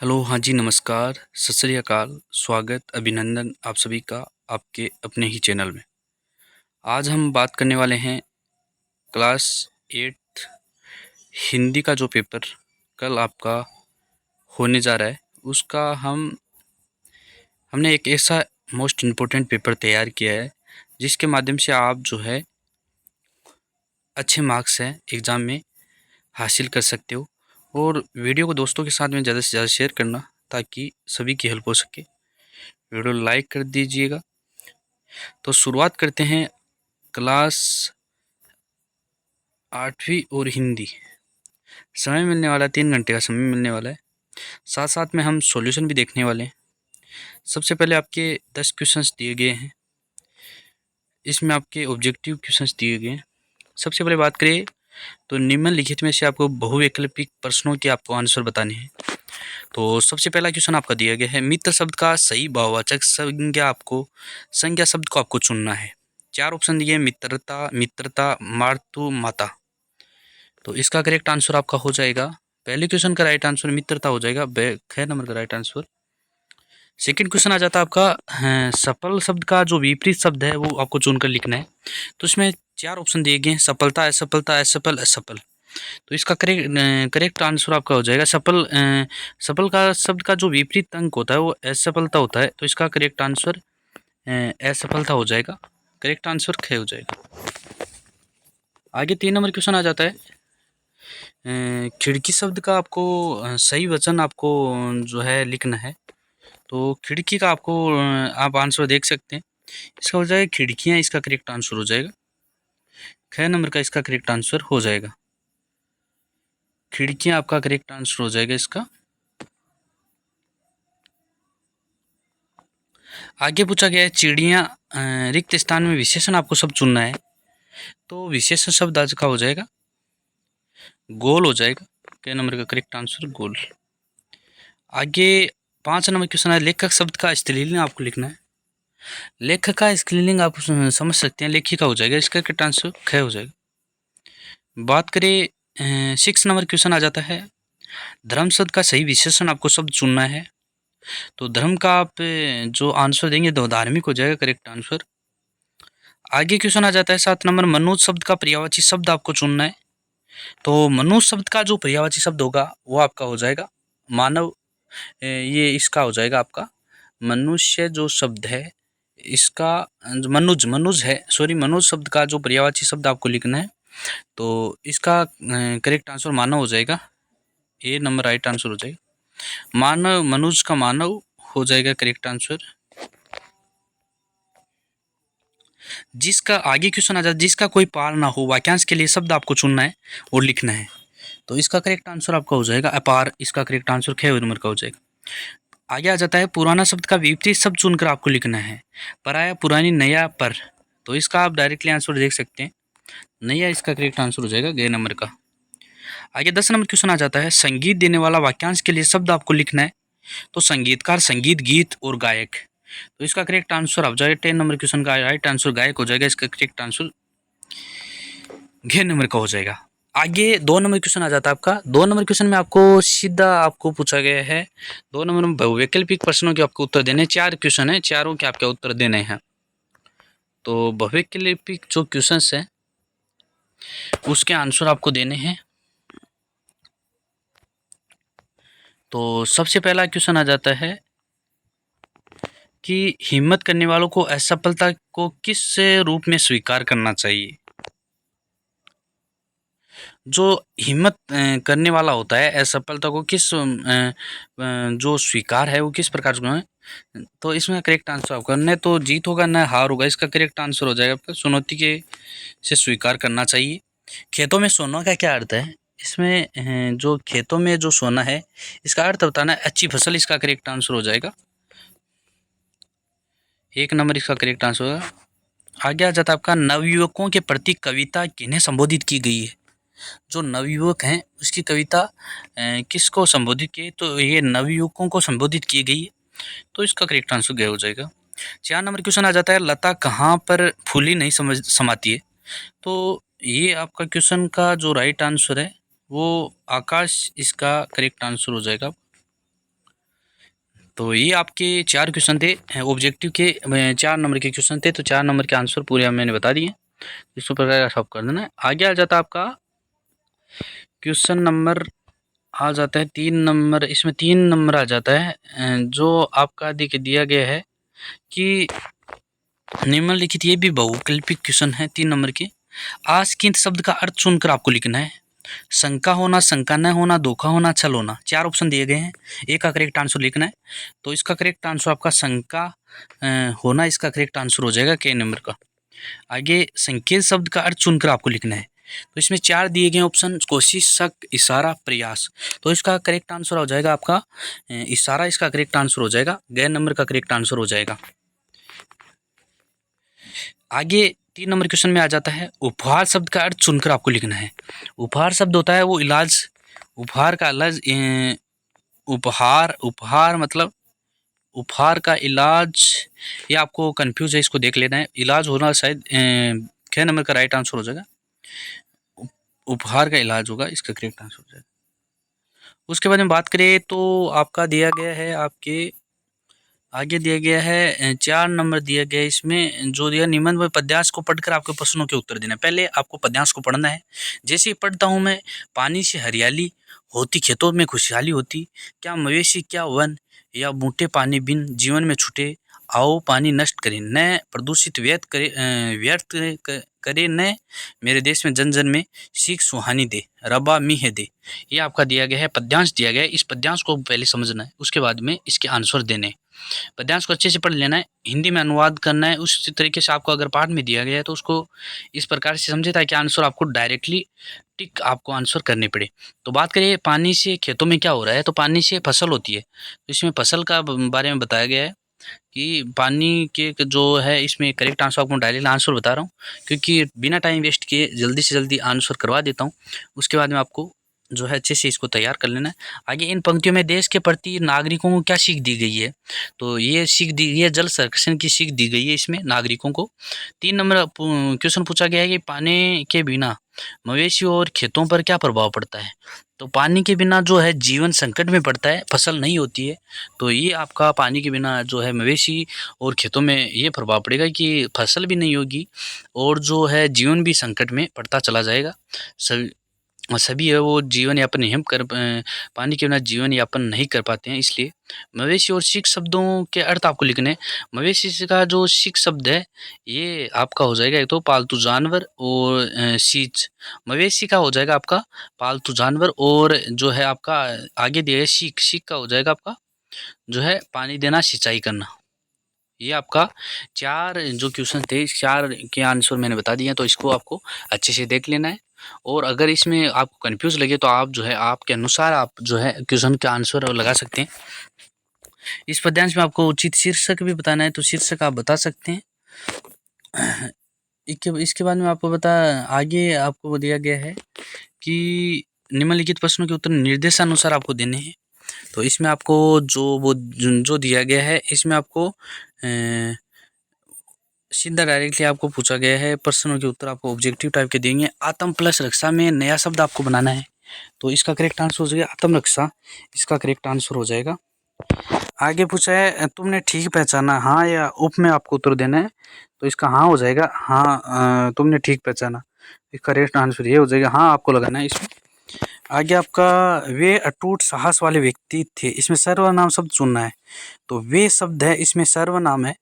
Hello, हाँ जी, नमस्कार, सत श्री अकाल, स्वागत, अभिनंदन आप सभी का आपके अपने ही चैनल में। आज हम बात करने वाले हैं क्लास 8 हिंदी का जो पेपर कल आपका होने जा रहा है, उसका हमने एक ऐसा मोस्ट इम्पोर्टेंट पेपर तैयार किया है, जिसके माध्यम से आप जो है अच्छे मार्क्स हैं एग्ज़ाम में हासिल कर सकते हो। और वीडियो को दोस्तों के साथ में ज़्यादा से ज़्यादा शेयर करना, ताकि सभी की हेल्प हो सके। वीडियो लाइक कर दीजिएगा। तो शुरुआत करते हैं। क्लास 8वीं और हिंदी, समय मिलने वाला है, 3 घंटे का समय मिलने वाला है। साथ साथ में हम सॉल्यूशन भी देखने वाले हैं। सबसे पहले आपके 10 क्वेश्चंस दिए गए हैं, इसमें आपके ऑब्जेक्टिव क्वेश्चंस दिए गए हैं। सबसे पहले बात करें तो निम्नलिखित में से आपको बहुवैकल्पिक प्रश्नों के आपको आंसर बताने हैं। तो सबसे पहला क्वेश्चन आपका दिया गया है, मित्र शब्द का सही भाववाचक संज्ञा शब्द को आपको चुनना है। 4 ऑप्शन दिए हैं, मित्रता, मित्रता, मातृ, माता। तो इसका करेक्ट आंसर आपका हो जाएगा, पहले क्वेश्चन का राइट आंसर मित्रता हो जाएगा, 6 नंबर का राइट आंसर। सेकंड क्वेश्चन आ जाता है आपका, सफल शब्द का जो विपरीत शब्द है वो आपको चुनकर लिखना है। तो इसमें 4 ऑप्शन दिए गए हैं, सफलता, असफलता, असफल, असफल। तो इसका करेक्ट आंसर आपका हो जाएगा सफल। सफल का शब्द का जो विपरीत अंक होता है वो असफलता होता है, तो इसका करेक्ट आंसर असफलता हो जाएगा। करेक्ट आंसर ख हो जाएगा। आगे 3 नंबर क्वेश्चन आ जाता है, खिड़की शब्द का आपको सही वचन आपको जो है लिखना है। तो खिड़की का आपको आप आंसर देख सकते हैं, इसका हो जाएगा खिड़कियाँ, इसका करेक्ट आंसर हो जाएगा। 6 नंबर का इसका करेक्ट आंसर हो जाएगा, खिड़कियाँ आपका करेक्ट आंसर हो जाएगा इसका। आगे पूछा गया है, चिड़िया रिक्त स्थान में विशेषण आपको सब चुनना है। तो विशेषण शब्द आज का हो जाएगा गोल हो जाएगा। क्या नंबर का करेक्ट आंसर गोल। आगे 5 नंबर क्वेश्चन है, लेखक शब्द का स्त्रीलिंग आपको लिखना है। लेखक का स्त्रीलिंग आप समझ सकते हैं, लेखिका हो जाएगा, इसका करेक्ट आंसर ख हो जाएगा। बात करें 6 नंबर क्वेश्चन आ जाता है, धर्म शब्द का सही विशेषण आपको शब्द चुनना है। तो धर्म का आप जो आंसर देंगे तो धार्मिक हो जाएगा, करेक्ट आंसर। आगे क्वेश्चन आ जाता है 7 नंबर, मनुष्य शब्द का पर्यायवाची शब्द आपको चुनना है। तो मनुष्य शब्द का जो पर्यायवाची शब्द होगा वो आपका हो जाएगा मानव। ये इसका हो जाएगा आपका मनुष्य जो शब्द है, इसका मनुज मनुज है, सॉरी, मनुज शब्द का जो पर्यायवाची शब्द आपको लिखना है। तो इसका करेक्ट आंसर मानव हो जाएगा, ए नंबर राइट आंसर हो जाएगा। मानव, मनुज का मानव हो जाएगा करेक्ट आंसर। जिसका आगे क्वेश्चन आ जाता है, जिसका कोई पार ना हो, वाक्यांश के लिए शब्द आपको चुनना है और लिखना है। तो इसका करेक्ट आंसर आपका हो जाएगा अपार, इसका करेक्ट आंसर ख नंबर का हो जाएगा। आगे आ जाता है, पुराना शब्द का विपरीत शब्द चुनकर आपको लिखना है। पराया, पुरानी, नया, पर। तो इसका आप डायरेक्टली आंसर देख सकते हैं, नया इसका करेक्ट आंसर हो जाएगा, ग नंबर का। आगे 10 नंबर क्वेश्चन आ जाता है, संगीत देने वाला वाक्यांश के लिए शब्द आपको लिखना है। तो संगीतकार, संगीत, गीत और गायक। तो इसका करेक्ट आंसर आप जाएगा 10 नंबर क्वेश्चन का राइट आंसर गायक हो जाएगा, इसका करेक्ट आंसर घ नंबर का हो जाएगा। आगे 2 नंबर क्वेश्चन आ जाता है आपका। 2 नंबर क्वेश्चन में आपको सीधा आपको पूछा गया है, 2 नंबर में बहुवैकल्पिक प्रश्नों के आपको उत्तर देने, 4 क्वेश्चन है, चारों के आपके उत्तर देने हैं। तो बहुवैकल्पिक जो क्वेश्चन है उसके आंसर आपको देने हैं। तो सबसे पहला क्वेश्चन आ जाता है कि हिम्मत करने वालों को असफलता को किस रूप में स्वीकार करना चाहिए। जो हिम्मत करने वाला होता है, असफलता को किस जो स्वीकार है वो किस प्रकार से है। तो इसमें करेक्ट आंसर आपका न तो जीत होगा न हार होगा, इसका करेक्ट आंसर हो जाएगा आपका चुनौती के से स्वीकार करना चाहिए। खेतों में सोना का क्या अर्थ है, इसमें जो खेतों में जो सोना है इसका अर्थ बताना है अच्छी फसल, इसका करेक्ट आंसर हो जाएगा, 1 नंबर इसका करेक्ट आंसर होगा। आगे आ जाता है आपका, नवयुवकों के प्रति कविता किन्हें संबोधित की गई है। जो नवयुवक हैं उसकी कविता किसको संबोधित की, तो ये नवयुवकों को संबोधित की गई है, तो इसका करेक्ट आंसर गया हो जाएगा। 4 नंबर क्वेश्चन आ जाता है, लता कहाँ पर फूली नहीं समझ समाती है। तो ये आपका क्वेश्चन का जो राइट आंसर है वो आकाश, इसका करेक्ट आंसर हो जाएगा। तो ये आपके 4 क्वेश्चन थे ऑब्जेक्टिव के, 4 नंबर के क्वेश्चन थे। तो 4 नंबर के आंसर पूरे मैंने बता दिए, इस प्रकार सॉल्व कर देना है। आगे आ जाता है आपका क्वेश्चन नंबर, आ जाता है 3 नंबर। इसमें 3 नंबर आ जाता है जो आपका दिया गया है कि निम्नलिखित, ये भी बहुविकल्पिक क्वेश्चन है 3 नंबर के। आस्कित शब्द का अर्थ चुनकर आपको लिखना है। शंका होना, शंका न होना, धोखा होना, छल होना, 4 ऑप्शन दिए गए हैं। एक का करेक्ट आंसर लिखना है। तो इसका करेक्ट आंसर आपका शंका होना, इसका करेक्ट आंसर हो जाएगा के नंबर का। आगे संकेत शब्द का अर्थ चुनकर आपको लिखना है। तो इसमें 4 दिए गए ऑप्शन, कोशिश, शक, इशारा, प्रयास। तो इसका करेक्ट आंसर हो जाएगा आपका इशारा, इसका करेक्ट आंसर हो जाएगा। गैर नंबर का करेक्ट आंसर हो जाएगा। आगे 3 नंबर क्वेश्चन में आ जाता है उपहार शब्द का अर्थ चुनकर आपको लिखना है। उपहार शब्द होता है वो इलाज, उपहार का इलाज, उपहार मतलब उपहार का इलाज। ये आपको कंफ्यूज है, इसको देख लेना है। इलाज होना शायद ख नंबर का राइट आंसर हो जाएगा। उपहार का इलाज होगा, इसका करेक्ट आंसर हो जाएगा। उसके बाद में बात करें तो आपका दिया गया है, आपके आगे दिया गया है 4 नंबर दिया गया है। इसमें जो दिया निबंध व पद्यांश को पढ़कर आपको प्रश्नों के उत्तर देना है। पहले आपको पद्यांश को पढ़ना है। जैसे ही पढ़ता हूँ मैं, पानी से हरियाली होती, खेतों में खुशहाली होती, क्या मवेशी, क्या वन या बूटे पानी बिन जीवन में छूटे, आओ पानी नष्ट करें, न प्रदूषित व्यर्थ करे, न मेरे देश में जन जन में सीख सुहानी दे, रबा मीह दे। ये आपका दिया गया है, पद्यांश दिया गया है। इस पद्यांश को पहले समझना है, उसके बाद में इसके आंसर देने हैं। पद्यांश को अच्छे से पढ़ लेना है, हिंदी में अनुवाद करना है। उस तरीके से आपको अगर पाठ में दिया गया है तो उसको इस प्रकार से समझे ताकि आंसर आपको डायरेक्टली टिक आपको आंसर करने पड़े। तो बात करिए पानी से खेतों में क्या हो रहा है, तो पानी से फसल होती है। तो इसमें फसल का बारे में बताया गया है कि पानी के जो है, इसमें करेक्ट आंसर आपको डायरेक्ट आंसर बता रहा हूँ, क्योंकि बिना टाइम वेस्ट किए जल्दी से जल्दी आंसर करवा देता हूँ। उसके बाद में आपको जो है अच्छे से इसको तैयार कर लेना है। आगे इन पंक्तियों में देश के प्रति नागरिकों को क्या सीख दी गई है, तो ये सीख दी गई है, जल संरक्षण की सीख दी गई है इसमें नागरिकों को। 3 नंबर क्वेश्चन पूछा गया है कि पानी के बिना मवेशी और खेतों पर क्या प्रभाव पड़ता है। तो पानी के बिना जो है जीवन संकट में पड़ता है, फसल नहीं होती है। तो ये आपका पानी के बिना जो है मवेशी और खेतों में ये प्रभाव पड़ेगा कि फसल भी नहीं होगी और जो है जीवन भी संकट में पड़ता चला जाएगा। सभी है वो जीवन यापन नहीं कर पानी के बिना जीवन यापन नहीं कर पाते हैं। इसलिए मवेशी और सीख शब्दों के अर्थ आपको लिखने हैं। मवेशी का जो सीख शब्द है ये आपका हो जाएगा, एक तो पालतू जानवर, और सीच मवेशी का हो जाएगा आपका पालतू जानवर, और जो है आपका आगे दिया है सीख, सीख का हो जाएगा आपका जो है पानी देना, सिंचाई करना। ये आपका 4 जो क्वेश्चन थे, इस 4 के आंसर मैंने बता दिए हैं। तो इसको आपको अच्छे से देख लेना है, और अगर इसमें आपको कंफ्यूज लगे तो आप जो है आपके अनुसार आप जो है क्वेश्चन का आंसर लगा सकते हैं। इस पद्यांश में आपको उचित शीर्षक भी बताना है, तो शीर्षक आप बता सकते हैं। इसके बाद में आपको आगे आपको दिया गया है कि निम्नलिखित प्रश्नों के उत्तर निर्देशानुसार आपको देने हैं। तो इसमें आपको जो दिया गया है, इसमें आपको सीधा डायरेक्टली आपको पूछा गया है, प्रश्नों के उत्तर आपको ऑब्जेक्टिव टाइप के देंगे। आत्म प्लस रक्षा में नया शब्द आपको बनाना है। तो इसका करेक्ट आंसर हो जाएगा आत्म रक्षा, इसका करेक्ट आंसर हो जाएगा। आगे पूछा है तुमने ठीक पहचाना, हाँ या उप में आपको उत्तर देना है। तो इसका हाँ हो जाएगा, हाँ तुमने ठीक पहचाना। इसका करेक्ट आंसर ये हो जाएगा, हाँ आपको लगाना है इसमें। आगे आपका वे अटूट साहस वाले व्यक्ति थे, इसमें सर्वनाम शब्द चुनना है। तो वे शब्द है, इसमें सर्वनाम है।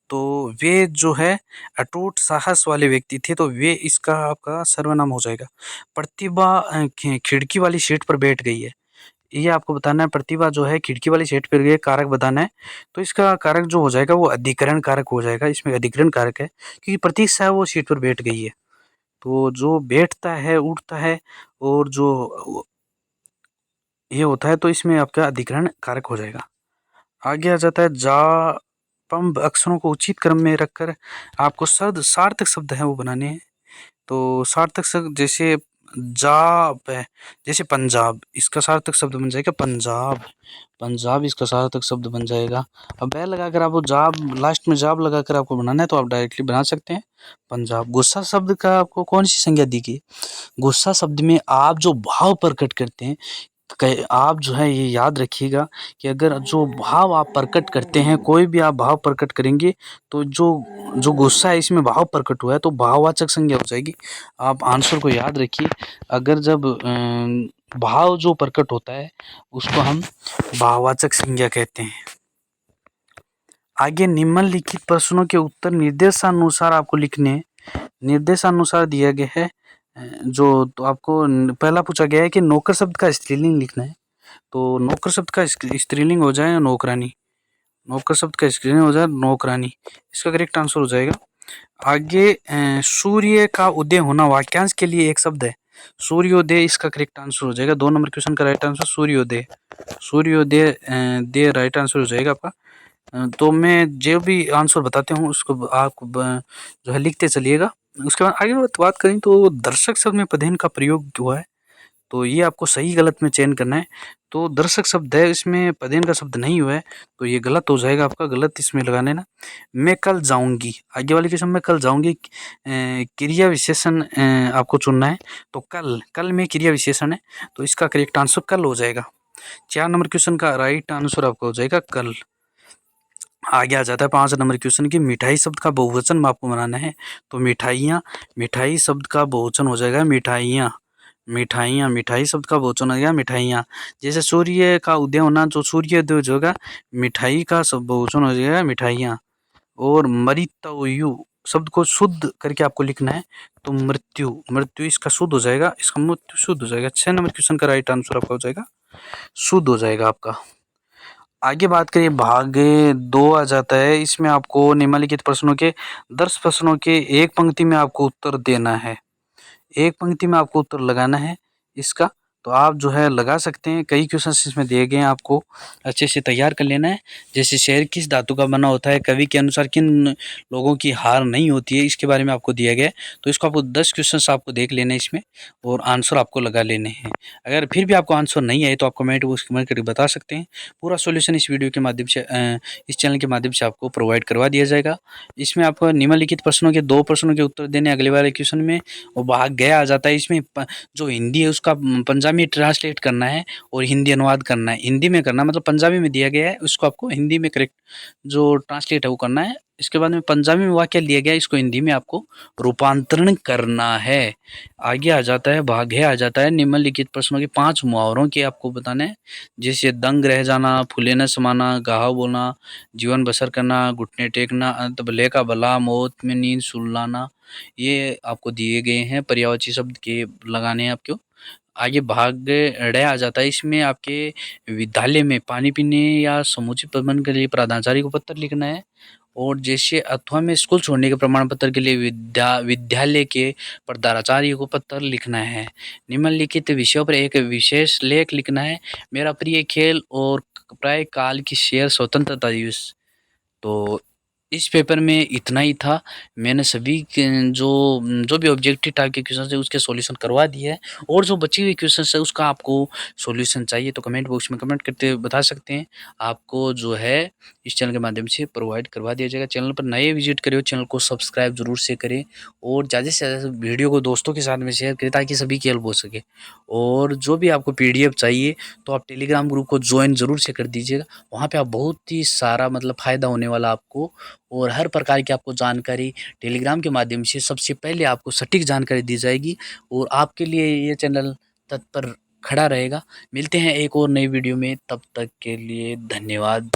तो वे जो है अटूट साहस वाले व्यक्ति थे, तो वे इसका आपका सर्वनाम हो जाएगा। प्रतिभा खिड़की वाली सीट पर बैठ गई है, ये आपको बताना है। प्रतिभा जो है खिड़की वाली सीट पर गई है, कारक बताना है। तो इसका कारक जो हो जाएगा वो अधिकरण कारक हो जाएगा। इसमें अधिकरण कारक है क्योंकि प्रतीक्षा है वो सीट पर बैठ गई है। तो जो बैठता है, उठता है, और जो ये होता है, तो इसमें आपका अधिकरण कारक हो जाएगा। आगे आ जाता है जा पंब अक्षरों को उचित क्रम में रखकर आपको सार्थक शब्द है वो बनाने हैं। तो सार्थक शब्द जैसे जाब है, जैसे पंजाब, इसका सार्थक शब्द बन जाएगा पंजाब, पंजाब इसका सार्थक शब्द बन जाएगा। अब बैल लगाकर आपको जाब, लास्ट में जाब लगाकर आपको बनाना है, तो आप डायरेक्टली बना सकते हैं पंजाब। गुस्सा शब्द का आपको कौन सी संज्ञा दी गई? गुस्सा शब्द में आप जो भाव प्रकट करते हैं, आप जो है ये याद रखिएगा कि अगर जो भाव आप प्रकट करते हैं, कोई भी आप भाव प्रकट करेंगे तो जो जो गुस्सा है इसमें भाव प्रकट हुआ है तो भाववाचक संज्ञा हो जाएगी। आप आंसर को याद रखिए। अगर जब भाव जो प्रकट होता है उसको हम भाववाचक संज्ञा कहते हैं। आगे निम्नलिखित प्रश्नों के उत्तर निर्देशानुसार आपको लिखने हैं। निर्देशानुसार दिया गया है जो तो आपको पहला पूछा गया है कि नौकर शब्द का स्त्रीलिंग लिखना है। तो नौकर शब्द का स्त्रीलिंग हो जाए नौकरानी। नौकर शब्द का स्त्रीलिंग हो जाए नौकरानी, इसका करेक्ट आंसर हो जाएगा। आगे सूर्य का उदय होना वाक्यांश के लिए एक शब्द है। सूर्योदय इसका करेक्ट आंसर हो जाएगा। 2 नंबर क्वेश्चन का राइट आंसर सूर्योदय। सूर्योदय दे राइट आंसर हो जाएगा आपका। तो मैं जो भी आंसर बताते हूँ उसको आप जो है लिखते चलिएगा। उसके बाद आगे बात करें तो दर्शक शब्द में पदेन का प्रयोग हुआ है, तो ये आपको सही गलत में चयन करना है। तो दर्शक शब्द है, इसमें पदेन का शब्द नहीं हुआ है तो ये गलत हो जाएगा आपका, गलत इसमें लगाने ना। मैं कल जाऊंगी, आगे वाले क्वेश्चन में कल जाऊंगी क्रिया विशेषण आपको चुनना है। तो कल, कल में क्रिया विशेषण है तो इसका करेक्ट आंसर कल हो जाएगा। 4 नंबर क्वेश्चन का राइट आंसर आपका हो जाएगा कल। आगे आ जाता है 5 नंबर क्वेश्चन की मिठाई शब्द का बहुवचन आपको बनाना है। तो मिठाइयाँ, मिठाई शब्द का बहुवचन हो जाएगा मिठाइयाँ। मिठाइयाँ, मिठाई शब्द का बहुवचन हो जाएगा मिठाइयाँ। जैसे सूर्य का उदय होना, जो सूर्योदय जो होगा मिठाई का सब बहुवचन हो जाएगा मिठाइयाँ। और मृत्यु शब्द को शुद्ध करके आपको लिखना है। तो मृत्यु, मृत्यु इसका शुद्ध हो जाएगा, इसका मृत्यु शुद्ध हो जाएगा। 6 नंबर क्वेश्चन का राइट आंसर आपका हो जाएगा शुद्ध हो जाएगा आपका। आगे बात करें भाग 2 आ जाता है। इसमें आपको निम्नलिखित प्रश्नों के 10 प्रश्नों के एक पंक्ति में आपको उत्तर देना है। एक पंक्ति में आपको उत्तर लगाना है इसका। तो आप जो है लगा सकते हैं, कई क्वेश्चंस इसमें दिए गए हैं, आपको अच्छे से तैयार कर लेना है। जैसे शहर किस धातु का बना होता है, कवि के अनुसार किन लोगों की हार नहीं होती है, इसके बारे में आपको दिया गया है। तो इसको आपको 10 क्वेश्चंस आपको देख लेना है इसमें और आंसर आपको लगा लेने हैं। अगर फिर भी आपको आंसर नहीं आए तो आप कमेंट बॉक्स कमेंट करके बता सकते हैं। पूरा सॉल्यूशन इस वीडियो के माध्यम से इस चैनल के माध्यम से आपको प्रोवाइड करवा दिया जाएगा। इसमें आपको निम्नलिखित प्रश्नों के 2 प्रश्नों के उत्तर देने अगले वाले क्वेश्चन में, और भाग गया आ जाता है। इसमें जो हिंदी है उसका पंजाबी में ट्रांसलेट करना है और हिंदी अनुवाद करना है। हिंदी में करना मतलब पंजाबी में दिया गया है उसको आपको हिंदी में करेक्ट जो ट्रांसलेट है वो करना है। इसके बाद में पंजाबी में वाक्य दिया गया है, इसको हिंदी में आपको रूपांतरण करना है। आगे आ जाता है भाग है आ जाता है निम्नलिखित प्रश्नों के 5 मुहावरों के आपको बताना है। जैसे दंग रह जाना, फूले न समाना, गाहा बोलना, जीवन बसर करना, घुटने टेकना, अंत भले का भला, मौत में नींद सुलाना, ये आपको दिए गए हैं। पर्यायवाची शब्द के लगाने हैं आपको। आगे भाग ड आ जाता है। इसमें आपके विद्यालय में पानी पीने या समुचित प्रबंधन के लिए प्राधानाचार्य को पत्र लिखना है। और जैसे अथवा में स्कूल छोड़ने के प्रमाण पत्र के लिए विद्यालय के प्रधानाचार्य को पत्र लिखना है। निम्नलिखित विषयों पर एक विशेष लेख लिखना है। मेरा प्रिय खेल और प्राय काल की शेर स्वतंत्रता दिवस। तो इस पेपर में इतना ही था। मैंने सभी जो जो भी ऑब्जेक्टिव टाइप के क्वेश्चन है उसके सॉल्यूशन करवा दिए है। और जो बची हुई क्वेश्चन है उसका आपको सॉल्यूशन चाहिए तो कमेंट बॉक्स में कमेंट करते हुए बता सकते हैं। आपको जो है इस चैनल के माध्यम से प्रोवाइड करवा दिया जाएगा। चैनल पर नए विजिट करें, चैनल को सब्सक्राइब जरूर से करें और ज़्यादा से ज़्यादा वीडियो को दोस्तों के साथ में शेयर करें ताकि सभी की हेल्प हो सके। और जो भी आपको PDF चाहिए तो आप टेलीग्राम ग्रुप को ज्वाइन ज़रूर से कर दीजिएगा। वहाँ पे आप बहुत ही सारा मतलब फ़ायदा होने वाला आपको, और हर प्रकार की आपको जानकारी टेलीग्राम के माध्यम से सबसे पहले आपको सटीक जानकारी दी जाएगी और आपके लिए ये चैनल तत्पर खड़ा रहेगा। मिलते हैं एक और नई वीडियो में, तब तक के लिए धन्यवाद।